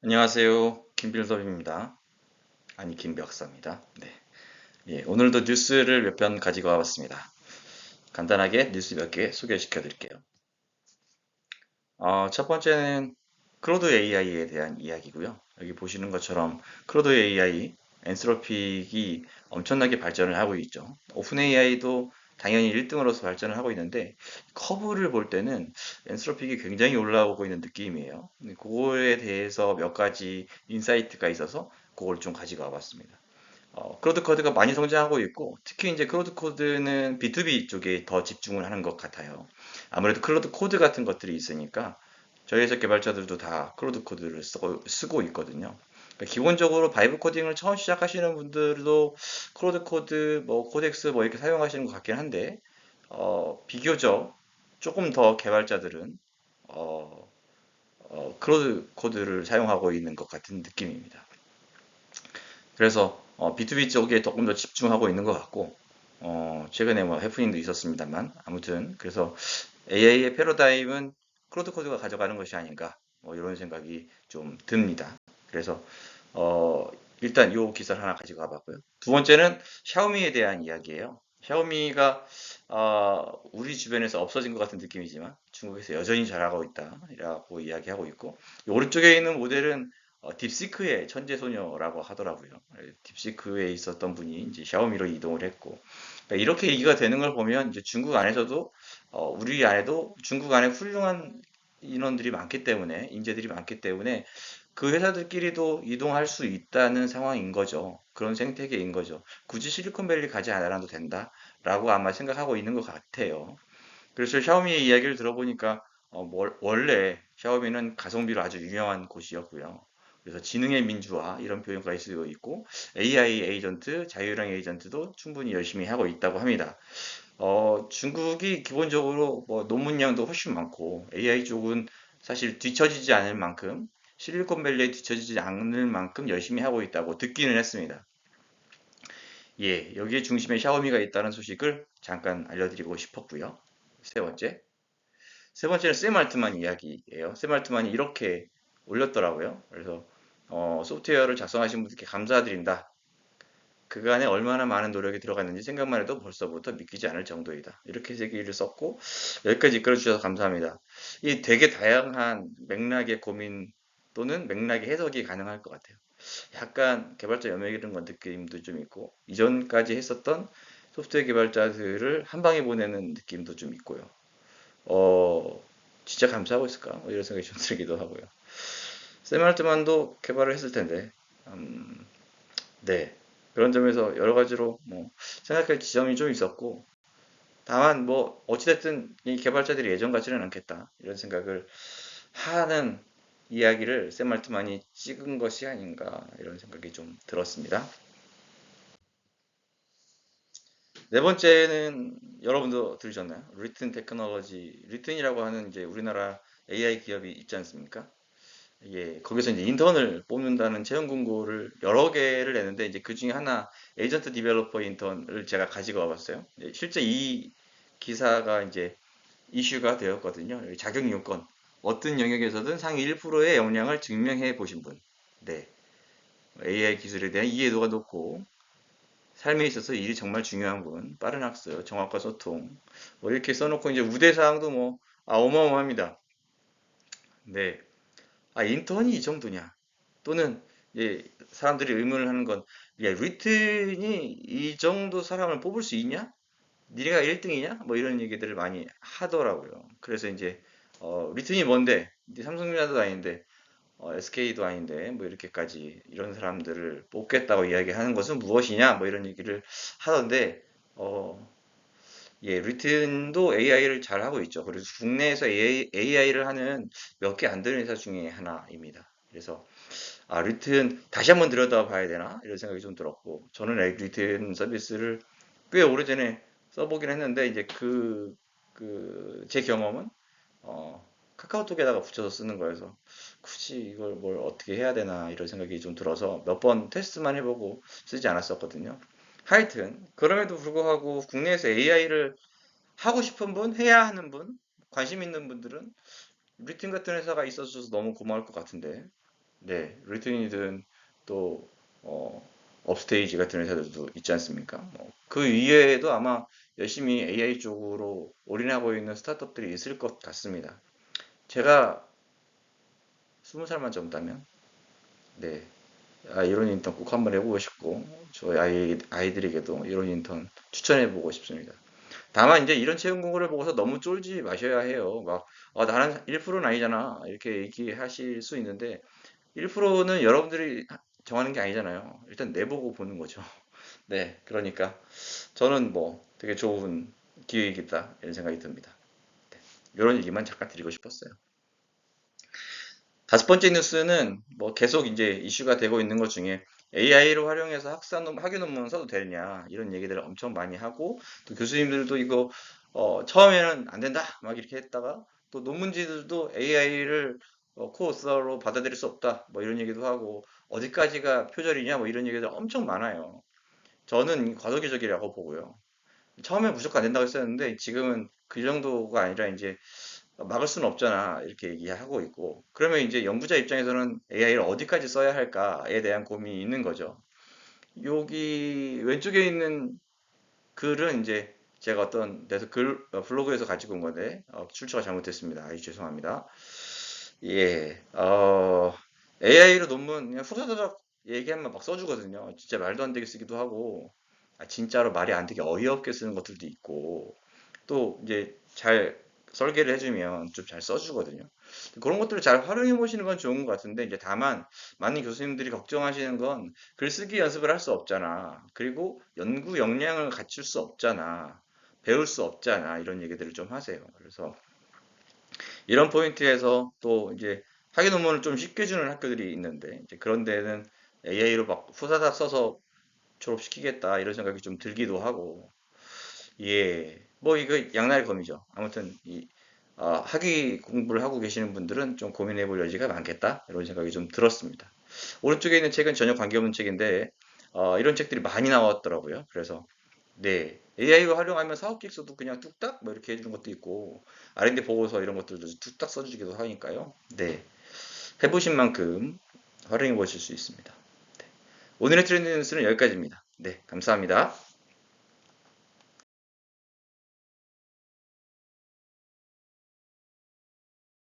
안녕하세요. 김빌섭입니다. 아니, 김벽사입니다. 네. 예, 오늘도 뉴스를 몇 편 가지고 와봤습니다. 간단하게 뉴스 몇 개 소개시켜 드릴게요. 첫 번째는 클로드 AI에 대한 이야기고요. 여기 보시는 것처럼 클로드 AI, 엔스로픽이 엄청나게 발전을 하고 있죠. 오픈 AI도 당연히 1등으로서 발전을 하고 있는데 커브를 볼 때는 엔스로픽이 굉장히 올라오고 있는 느낌이에요. 그거에 대해서 몇 가지 인사이트가 있어서 그걸 좀 가지고 와봤습니다. 클로드 코드가 많이 성장하고 있고, 특히 이제 클로드 코드는 B2B 쪽에 더 집중을 하는 것 같아요. 아무래도 클로드 코드 같은 것들이 있으니까, 저희 회사 개발자들도 다 클로드 코드를 쓰고 있거든요. 그러니까 기본적으로 바이브 코딩을 처음 시작하시는 분들도 클로드 코드, 뭐 코덱스 뭐 이렇게 사용하시는 것 같긴 한데, 비교적 조금 더 개발자들은 어, 클로드 코드를 사용하고 있는 것 같은 느낌입니다. 그래서 B2B 쪽에 조금 더 집중하고 있는 것 같고, 최근에 뭐 해프닝도 있었습니다만, 아무튼 그래서 AI의 패러다임은 클로드 코드가 가져가는 것이 아닌가, 뭐 이런 생각이 좀 듭니다. 그래서 어, 일단 이 기사를 하나 가지고 와봤고요. 두 번째는 샤오미에 대한 이야기예요. 샤오미가 우리 주변에서 없어진 것 같은 느낌이지만 중국에서 여전히 잘하고 있다라고 이야기하고 있고, 오른쪽에 있는 모델은 딥시크의 천재소녀라고 하더라고요. 딥시크에 있었던 분이 이제 샤오미로 이동을 했고, 그러니까 이렇게 얘기가 되는 걸 보면 이제 중국 안에서도 우리 안에도 중국 안에 훌륭한 인원들이 많기 때문에 인재들이 많기 때문에 그 회사들끼리도 이동할 수 있다는 상황인 거죠. 그런 생태계인 거죠. 굳이 실리콘밸리 가지 않아도 된다라고 아마 생각하고 있는 것 같아요. 그래서 샤오미의 이야기를 들어보니까 원래 샤오미는 가성비로 아주 유명한 곳이었고요. 그래서 지능의 민주화 이런 표현까지 쓰고 있고 AI 에이전트, 자율형 에이전트도 충분히 열심히 하고 있다고 합니다. 중국이 기본적으로 뭐 논문량도 훨씬 많고 AI 쪽은 사실 뒤처지지 않을 만큼 실리콘밸리에 뒤처지지 않을 만큼 열심히 하고 있다고 듣기는 했습니다. 예, 여기에 중심에 샤오미가 있다는 소식을 잠깐 알려드리고 싶었고요. 세 번째. 세 번째는 샘 알트만 이야기예요. 샘 알트만이 이렇게 올렸더라고요. 그래서 소프트웨어를 작성하신 분들께 감사드린다. 그간에 얼마나 많은 노력이 들어갔는지 생각만 해도 벌써부터 믿기지 않을 정도이다. 이렇게 세기를 썼고 여기까지 이끌어 주셔서 감사합니다. 이 되게 다양한 맥락의 고민 또는 맥락의 해석이 가능할 것 같아요. 약간 개발자 염려 이런 건 느낌도 좀 있고 이전까지 했었던 소프트웨어 개발자들을 한 방에 보내는 느낌도 좀 있고요. 어, 진짜 감사하고 있을까? 뭐 이런 생각이 좀 들기도 하고요. 샘 알트만도 개발을 했을 텐데, 음, 네. 그런 점에서 여러 가지로 뭐 생각할 지점이 좀 있었고, 다만 뭐 어찌됐든 이 개발자들이 예전 같지는 않겠다 이런 생각을 하는 이야기를 샘 알트만이 찍은 것이 아닌가 이런 생각이 좀 들었습니다. 네 번째는 여러분도 들으셨나요? 리튼 테크놀로지, 리튼이라고 하는 이제 우리나라 AI 기업이 있지 않습니까? 예, 거기서 이제 인턴을 뽑는다는 채용 공고를 여러 개를 내는데 이제 그 중에 하나 에이전트 디벨로퍼 인턴을 제가 가지고 와봤어요. 예, 실제 이 기사가 이제 이슈가 되었거든요. 여기 자격 요건. 어떤 영역에서든 상위 1%의 역량을 증명해 보신 분. 네. AI 기술에 대한 이해도가 높고 삶에 있어서 일이 정말 중요한 분. 빠른 학습, 정확과 소통. 뭐 이렇게 써놓고 이제 우대사항도 뭐 어마어마합니다. 네. 인턴이 이 정도냐? 또는 예, 사람들이 의문을 하는 건, 야, 리튼이 이 정도 사람을 뽑을 수 있냐? 니네가 1등이냐? 뭐 이런 얘기들을 많이 하더라고요. 그래서 이제 리튼이 뭔데? 이제 삼성전자도 아닌데 SK도 아닌데 뭐 이렇게까지 이런 사람들을 뽑겠다고 이야기하는 것은 무엇이냐? 뭐 이런 얘기를 하던데 어, 예, 리튼도 AI를 잘 하고 있죠. 그래서 국내에서 AI를 하는 몇 개 안 되는 회사 중에 하나입니다. 그래서 리튼 다시 한번 들여다봐야 되나? 이런 생각이 좀 들었고, 저는 리튼 서비스를 꽤 오래전에 써보긴 했는데, 이제 제 경험은, 카카오톡에다가 붙여서 쓰는 거여서, 굳이 이걸 뭘 어떻게 해야 되나, 이런 생각이 좀 들어서 몇 번 테스트만 해보고 쓰지 않았었거든요. 하여튼, 그럼에도 불구하고 국내에서 AI를 하고 싶은 분, 해야 하는 분, 관심 있는 분들은 리튼 같은 회사가 있어줘서 너무 고마울 것 같은데, 네, 리트닝이든 또 업스테이지 같은 회사들도 있지 않습니까? 그 이외에도 아마 열심히 AI 쪽으로 올인하고 있는 스타트업들이 있을 것 같습니다. 제가 20살만 젊다면, 네, 이런 인턴 꼭 한번 해보고 싶고, 저희 아이들에게도 이런 인턴 추천해보고 싶습니다. 다만 이제 이런 채용 공고를 보고서 너무 쫄지 마셔야 해요. 막, 나는 1%는 아니잖아. 이렇게 얘기하실 수 있는데, 1%는 여러분들이 정하는 게 아니잖아요. 일단 내보고 보는 거죠. 네, 그러니까 저는 뭐 되게 좋은 기회이겠다 이런 생각이 듭니다. 이런 얘기만 잠깐 드리고 싶었어요. 다섯 번째 뉴스는 뭐 계속 이제 이슈가 되고 있는 것 중에 AI를 활용해서 학위 논문 써도 되느냐 이런 얘기들을 엄청 많이 하고 또 교수님들도 이거 처음에는 안 된다 막 이렇게 했다가 또 논문지들도 AI를 코오서로 받아들일 수 없다 뭐 이런 얘기도 하고 어디까지가 표절이냐 뭐 이런 얘기들 엄청 많아요. 저는 과도기적이라고 보고요. 처음에 무조건 안 된다고 했었는데 지금은 그 정도가 아니라 이제 막을 수는 없잖아. 이렇게 얘기하고 있고. 그러면 이제 연구자 입장에서는 AI를 어디까지 써야 할까에 대한 고민이 있는 거죠. 여기 왼쪽에 있는 글은 이제 제가 어떤 데서 블로그에서 가지고 온 건데, 출처가 잘못됐습니다. 죄송합니다. 예, AI로 논문 그냥 후다다닥 얘기하면 막 써주거든요. 진짜 말도 안 되게 쓰기도 하고, 진짜로 말이 안 되게 어이없게 쓰는 것들도 있고, 또 이제 잘 설계를 해주면 좀 잘 써주거든요. 그런 것들을 잘 활용해 보시는 건 좋은 것 같은데, 이제 다만, 많은 교수님들이 걱정하시는 건 글쓰기 연습을 할 수 없잖아. 그리고 연구 역량을 갖출 수 없잖아. 배울 수 없잖아. 이런 얘기들을 좀 하세요. 그래서 이런 포인트에서 또 이제 학위 논문을 좀 쉽게 주는 학교들이 있는데, 이제 그런 데는 AI로 막 후다닥 써서 졸업시키겠다. 이런 생각이 좀 들기도 하고, 예. 뭐 이거 양날의 검이죠. 아무튼 학위 공부를 하고 계시는 분들은 좀 고민해 볼 여지가 많겠다. 이런 생각이 좀 들었습니다. 오른쪽에 있는 책은 전혀 관계없는 책인데 이런 책들이 많이 나왔더라고요. 그래서 네. AI를 활용하면 사업 기획서도 그냥 뚝딱 뭐 이렇게 해주는 것도 있고 R&D 보고서 이런 것들도 뚝딱 써주기도 하니까요. 네. 해보신 만큼 활용해 보실 수 있습니다. 오늘의 트렌드 뉴스는 여기까지입니다. 네. 감사합니다.